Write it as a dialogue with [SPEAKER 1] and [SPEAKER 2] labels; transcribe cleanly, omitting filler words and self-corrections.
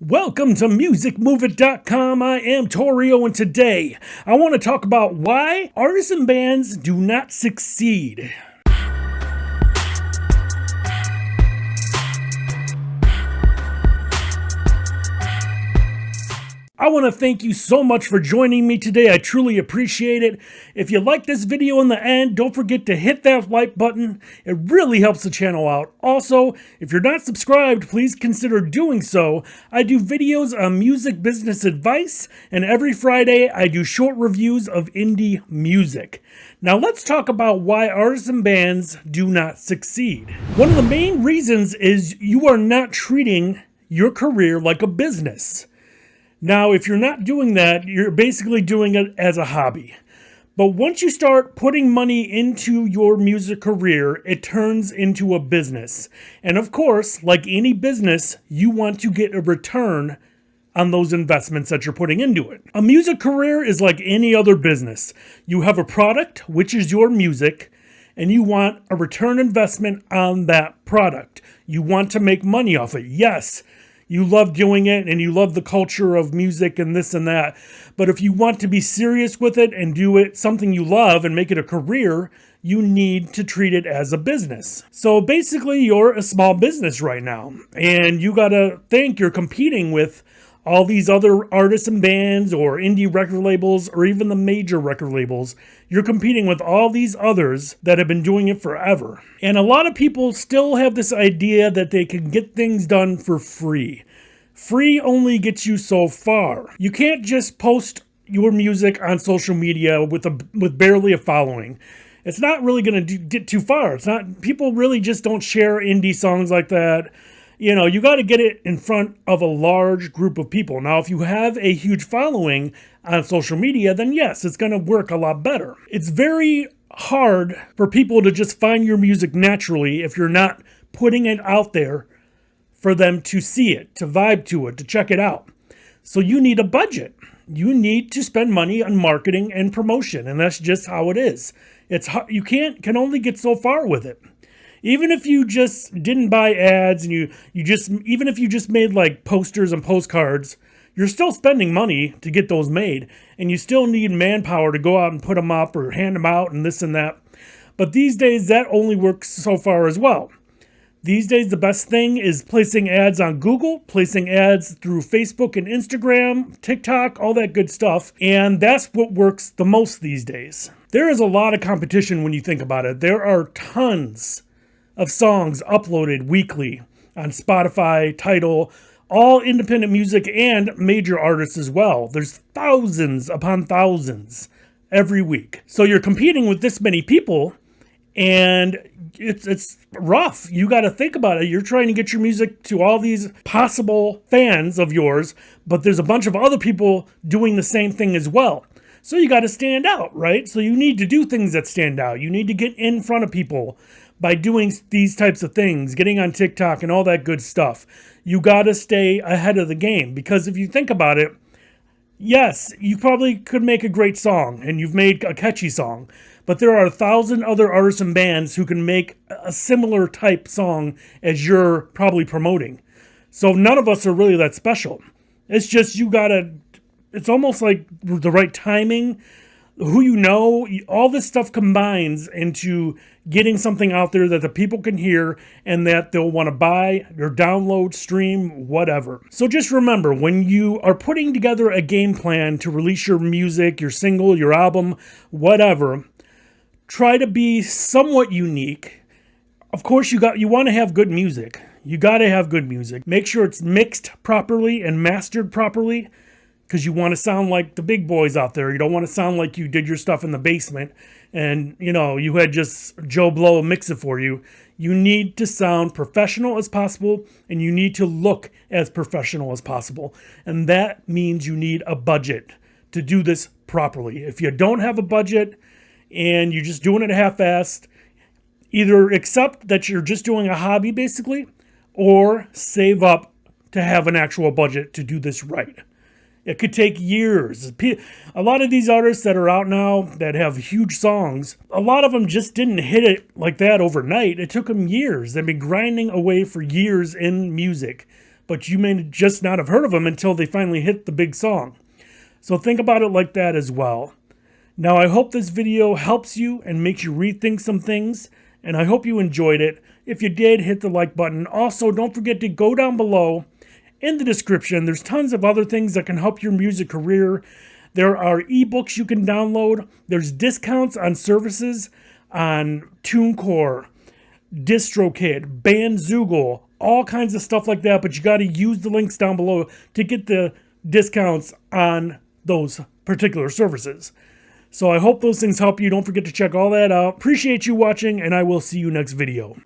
[SPEAKER 1] Welcome to musicmoveit.com. I am Torio, and today I want to talk about why artists and bands do not succeed. I want to thank you so much for joining me today. I truly appreciate it. If you like this video in the end, don't forget to hit that like button. It really helps the channel out. Also, if you're not subscribed, please consider doing so. I do videos on music business advice, and every Friday I do short reviews of indie music. Now let's talk about why artists and bands do not succeed. One of the main reasons is you are not treating your career like a business. Now, if you're not doing that, you're basically doing it as a hobby. But once you start putting money into your music career, it turns into a business. And of course, like any business, you want to get a return on those investments that you're putting into it. A music career is like any other business. You have a product, which is your music, and you want a return investment on that product. You want to make money off it. Yes, you love doing it and you love the culture of music and this and that. But if you want to be serious with it and do it something you love and make it a career, you need to treat it as a business. So basically, you're a small business right now, and you gotta think you're competing with all these other artists and bands or indie record labels or even the major record labels. You're competing with all these others that have been doing it forever. And a lot of people still have this idea that they can get things done for free. Free only gets you so far. You can't just post your music on social media with barely a following. It's not really going to get too far. People really just don't share indie songs like that. You know, you got to get it in front of a large group of people. Now, if you have a huge following on social media, then yes, it's going to work a lot better. It's very hard for people to just find your music naturally if you're not putting it out there for them to see it, to vibe to it, to check it out. So you need a budget. You need to spend money on marketing and promotion, and that's just how it is. You can only get so far with it. Even if you just didn't buy ads and even if you just made like posters and postcards, you're still spending money to get those made, and you still need manpower to go out and put them up or hand them out and this and that. But these days that only works so far as well. These days the best thing is placing ads on Google, placing ads through Facebook and Instagram, TikTok, all that good stuff, and that's what works the most these days. There is a lot of competition when you think about it. There are tons of songs uploaded weekly on Spotify, Tidal, all independent music and major artists as well. There's thousands upon thousands every week. So you're competing with this many people, and it's rough. You got to think about it. You're trying to get your music to all these possible fans of yours, but there's a bunch of other people doing the same thing as well. So you got to stand out, right? So you need to do things that stand out. You need to get in front of people by doing these types of things, getting on TikTok and all that good stuff. You got to stay ahead of the game, because if you think about it, yes, you probably could make a great song and you've made a catchy song, but there are 1,000 other artists and bands who can make a similar type song as you're probably promoting. So none of us are really that special. It's just it's almost like the right timing, who you know, all this stuff combines into getting something out there that the people can hear and that they'll want to buy or download, stream, whatever. So just remember, when you are putting together a game plan to release your music, your single, your album, whatever, try to be somewhat unique. Of course, you want to have good music. You got to have good music. Make sure it's mixed properly and mastered properly, because you want to sound like the big boys out there. You don't want to sound like you did your stuff in the basement and, you had just Joe Blow mix it for you. You need to sound professional as possible, and you need to look as professional as possible. And that means you need a budget to do this properly. If you don't have a budget and you're just doing it half-assed, either accept that you're just doing a hobby basically, or save up to have an actual budget to do this right. It could take years. A lot of these artists that are out now that have huge songs, a lot of them just didn't hit it like that overnight. It took them years. They've been grinding away for years in music, but you may just not have heard of them until they finally hit the big song. So think about it like that as well. Now, I hope this video helps you and makes you rethink some things, and I hope you enjoyed it. If you did, hit the like button. Also, don't forget to go down below in the description. There's tons of other things that can help your music career. There are ebooks you can download. There's discounts on services on TuneCore, DistroKid, Bandzoogle, all kinds of stuff like that, but you got to use the links down below to get the discounts on those particular services. So I hope those things help you. Don't forget to check all that out. Appreciate you watching, and I will see you next video.